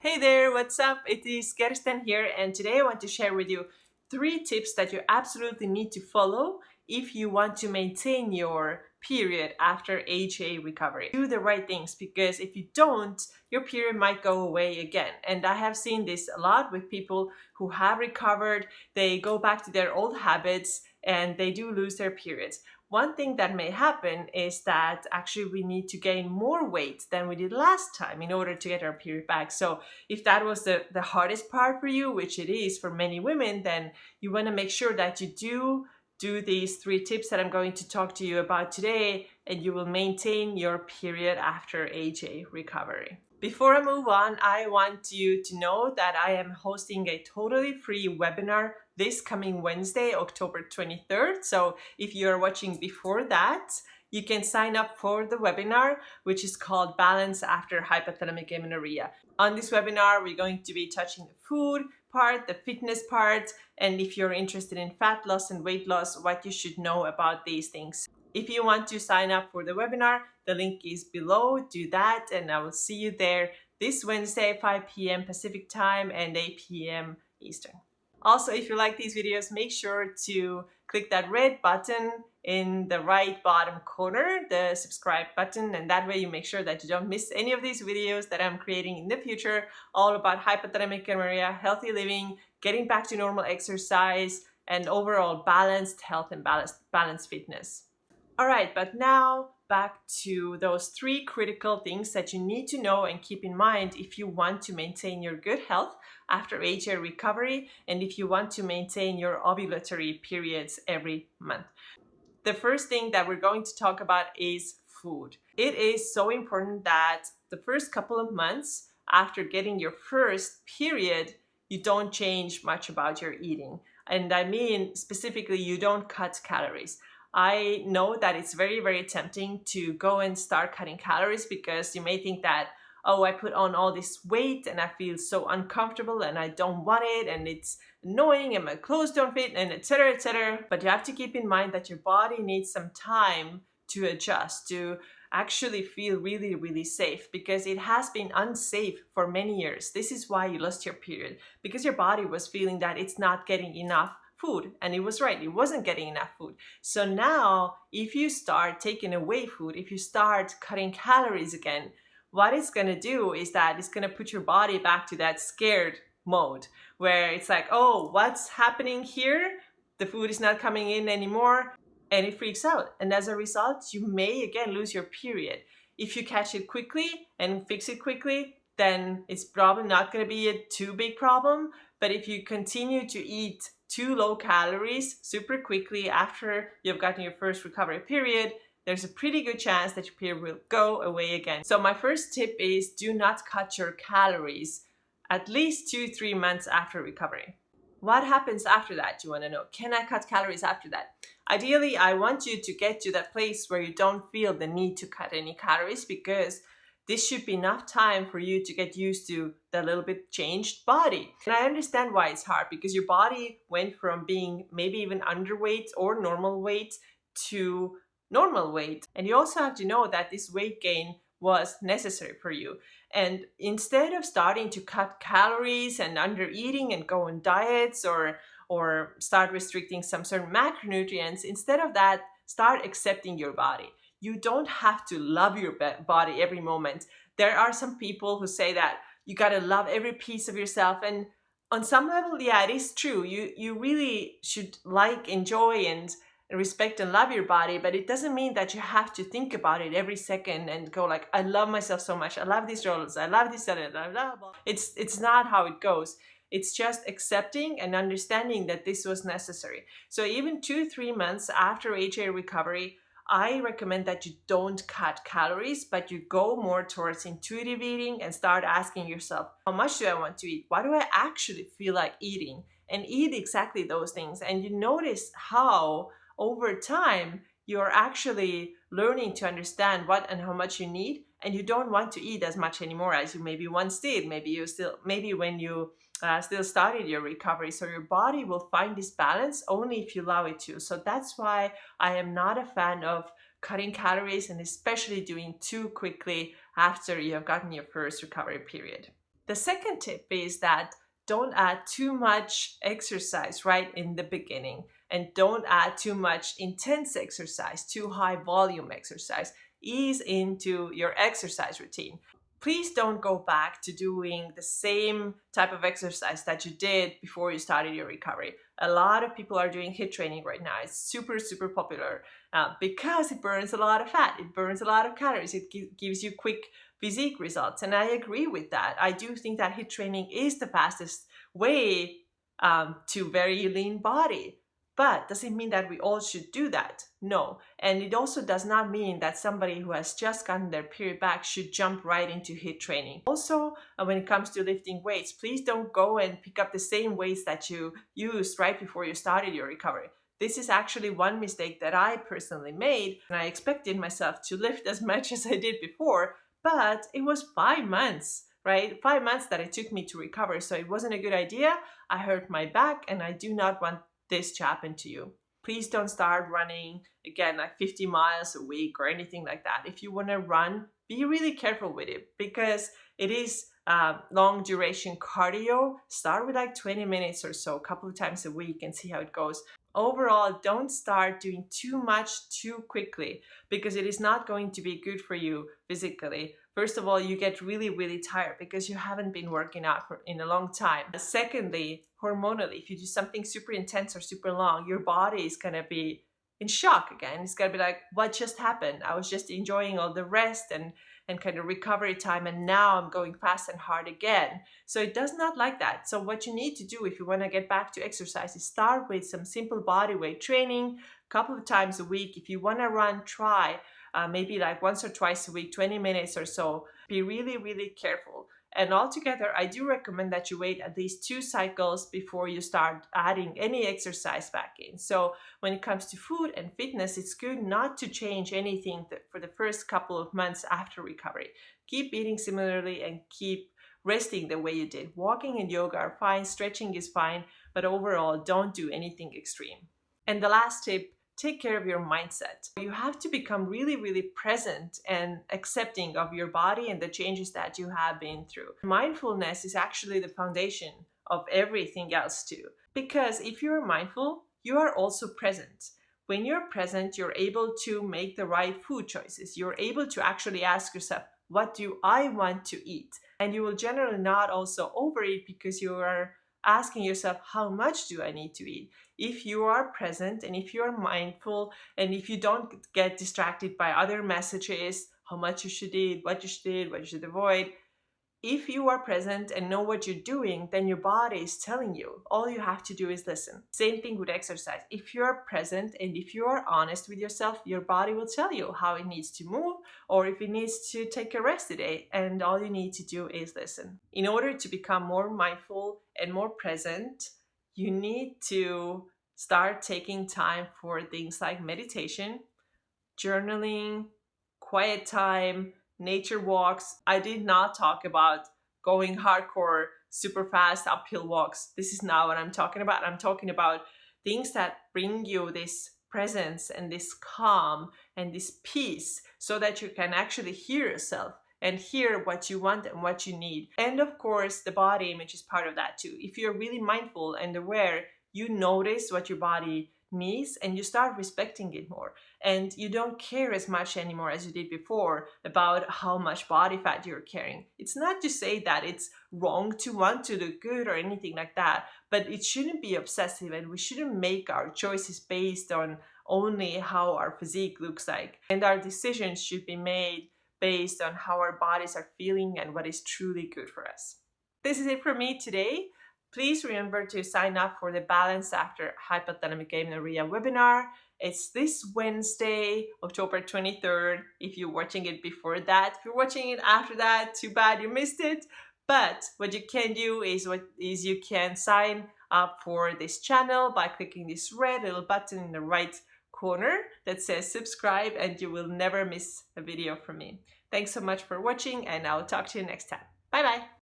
Hey there, what's up? It is Kirsten here, and today I want to share with you 3 tips that you absolutely need to follow if you want to maintain your period after HA recovery. Do the right things, because if you don't, your period might go away again. And I have seen this a lot with people who have recovered. They go back to their old habits and they do lose their periods. One thing that may happen is that actually we need to gain more weight than we did last time in order to get our period back. So if that was the hardest part for you, which it is for many women, then you want to make sure that you do these 3 tips that I'm going to talk to you about today, and you will maintain your period after HA recovery. Before I move on, I want you to know that I am hosting a totally free webinar this coming Wednesday, October 23rd. So if you're watching before that, you can sign up for the webinar, which is called Balance After Hypothalamic Amenorrhea. On this webinar, we're going to be touching the food part, the fitness part, and if you're interested in fat loss and weight loss, what you should know about these things. If you want to sign up for the webinar, the link is below. Do that, and I will see you there this Wednesday, 5 p.m. Pacific time and 8 p.m. Eastern. Also, if you like these videos, make sure to click that red button in the right bottom corner, the subscribe button, and that way you make sure that you don't miss any of these videos that I'm creating in the future, all about hypothalamic amenorrhea, healthy living, getting back to normal exercise, and overall balanced health and balanced fitness. All right, but now back to those 3 critical things that you need to know and keep in mind if you want to maintain your good health after HA recovery and if you want to maintain your ovulatory periods every month. The first thing that we're going to talk about is food. It is so important that the first couple of months after getting your first period, you don't change much about your eating. And I mean specifically, you don't cut calories. I know that it's very, very tempting to go and start cutting calories because you may think that, oh, I put on all this weight and I feel so uncomfortable and I don't want it and it's annoying and my clothes don't fit and etc., etc. But you have to keep in mind that your body needs some time to adjust, to actually feel really, really safe, because it has been unsafe for many years. This is why you lost your period, because your body was feeling that it's not getting enough food, and it was right, it wasn't getting enough food. So now if you start taking away food, if you start cutting calories again, what it's going to do is that it's going to put your body back to that scared mode where it's like, oh, what's happening here? The food is not coming in anymore, and it freaks out, and as a result you may again lose your period. If you catch it quickly and fix it quickly, then it's probably not going to be a too big problem. But if you continue to eat too low calories super quickly after you've gotten your first recovery period, there's a pretty good chance that your period will go away again. So my first tip is, do not cut your calories at least 2-3 months after recovery. What happens after that? You want to know, can I cut calories after that? Ideally, I want you to get to that place where you don't feel the need to cut any calories, because this should be enough time for you to get used to the little bit changed body. And I understand why it's hard, because your body went from being maybe even underweight or normal weight to normal weight. And you also have to know that this weight gain was necessary for you. And instead of starting to cut calories and under eating and go on diets or start restricting some certain macronutrients, instead of that, start accepting your body. You don't have to love your body every moment. There are some people who say that you got to love every piece of yourself. And on some level, yeah, it is true. You really should like, enjoy, and respect and love your body, but it doesn't mean that you have to think about it every second and go like, I love myself so much, I love these roles, I love this, blah, blah, blah. It's not how it goes. It's just accepting and understanding that this was necessary. So even 2-3 months after HA recovery, I recommend that you don't cut calories, but you go more towards intuitive eating and start asking yourself, how much do I want to eat? What do I actually feel like eating? And eat exactly those things. And you notice how over time you're actually learning to understand what and how much you need, and you don't want to eat as much anymore as you maybe once did. Maybe when you still started your recovery. So your body will find this balance only if you allow it to. So that's why I am not a fan of cutting calories, and especially doing too quickly after you have gotten your first recovery period. The second tip is that don't add too much exercise right in the beginning, and don't add too much intense exercise, too high volume exercise. Ease into your exercise routine. Please don't go back to doing the same type of exercise that you did before you started your recovery. A lot of people are doing HIIT training right now. It's super, super popular because it burns a lot of fat. It burns a lot of calories. It gives you quick physique results. And I agree with that. I do think that HIIT training is the fastest way to very lean body. But does it mean that we all should do that? No. And it also does not mean that somebody who has just gotten their period back should jump right into HIIT training. Also, when it comes to lifting weights, please don't go and pick up the same weights that you used right before you started your recovery. This is actually one mistake that I personally made, and I expected myself to lift as much as I did before, but it was 5 months, right? 5 months that it took me to recover, so it wasn't a good idea. I hurt my back, and I do not want this to happen to you. Please don't start running again like 50 miles a week or anything like that. If you want to run, be really careful with it because it is long duration cardio. Start with like 20 minutes or so, a couple of times a week, and see how it goes. Overall, don't start doing too much too quickly because it is not going to be good for you physically. First of all, you get really, really tired because you haven't been working out in a long time. Secondly, hormonally, if you do something super intense or super long, your body is going to be in shock again. It's going to be like, what just happened? I was just enjoying all the rest and kind of recovery time, and now I'm going fast and hard again. So it does not like that. So what you need to do if you want to get back to exercise is start with some simple body weight training a couple of times a week. If you want to run, try maybe like once or twice a week, 20 minutes or so. Be really, really careful. And altogether, I do recommend that you wait at least 2 cycles before you start adding any exercise back in. So when it comes to food and fitness, it's good not to change anything for the first couple of months after recovery. Keep eating similarly and keep resting the way you did. Walking and yoga are fine, stretching is fine, but overall, don't do anything extreme. And the last tip, take care of your mindset. You have to become really, really present and accepting of your body and the changes that you have been through. Mindfulness is actually the foundation of everything else too. Because if you're mindful, you are also present. When you're present, you're able to make the right food choices. You're able to actually ask yourself, what do I want to eat? And you will generally not also overeat because you are asking yourself, how much do I need to eat? If you are present and if you are mindful and if you don't get distracted by other messages, how much you should eat, what you should avoid, if you are present and know what you're doing, then your body is telling you. All you have to do is listen. Same thing with exercise. If you're present and if you are honest with yourself, your body will tell you how it needs to move or if it needs to take a rest today. And all you need to do is listen. In order to become more mindful and more present, you need to start taking time for things like meditation, journaling, quiet time, nature walks. I did not talk about going hardcore, super fast uphill walks. This is not what I'm talking about. I'm talking about things that bring you this presence and this calm and this peace so that you can actually hear yourself and hear what you want and what you need. And of course, the body image is part of that too. If you're really mindful and aware, you notice what your body needs and you start respecting it more. And you don't care as much anymore as you did before about how much body fat you're carrying. It's not to say that it's wrong to want to look good or anything like that, but it shouldn't be obsessive and we shouldn't make our choices based on only how our physique looks like. And our decisions should be made based on how our bodies are feeling and what is truly good for us. This is it for me today. Please remember to sign up for the Balance After Hypothalamic Amenorrhea webinar. It's this Wednesday, October 23rd, if you're watching it before that. If you're watching it after that, too bad you missed it. But what you can do is you can sign up for this channel by clicking this red little button in the right corner that says subscribe, and you will never miss a video from me. Thanks so much for watching, and I'll talk to you next time. Bye bye.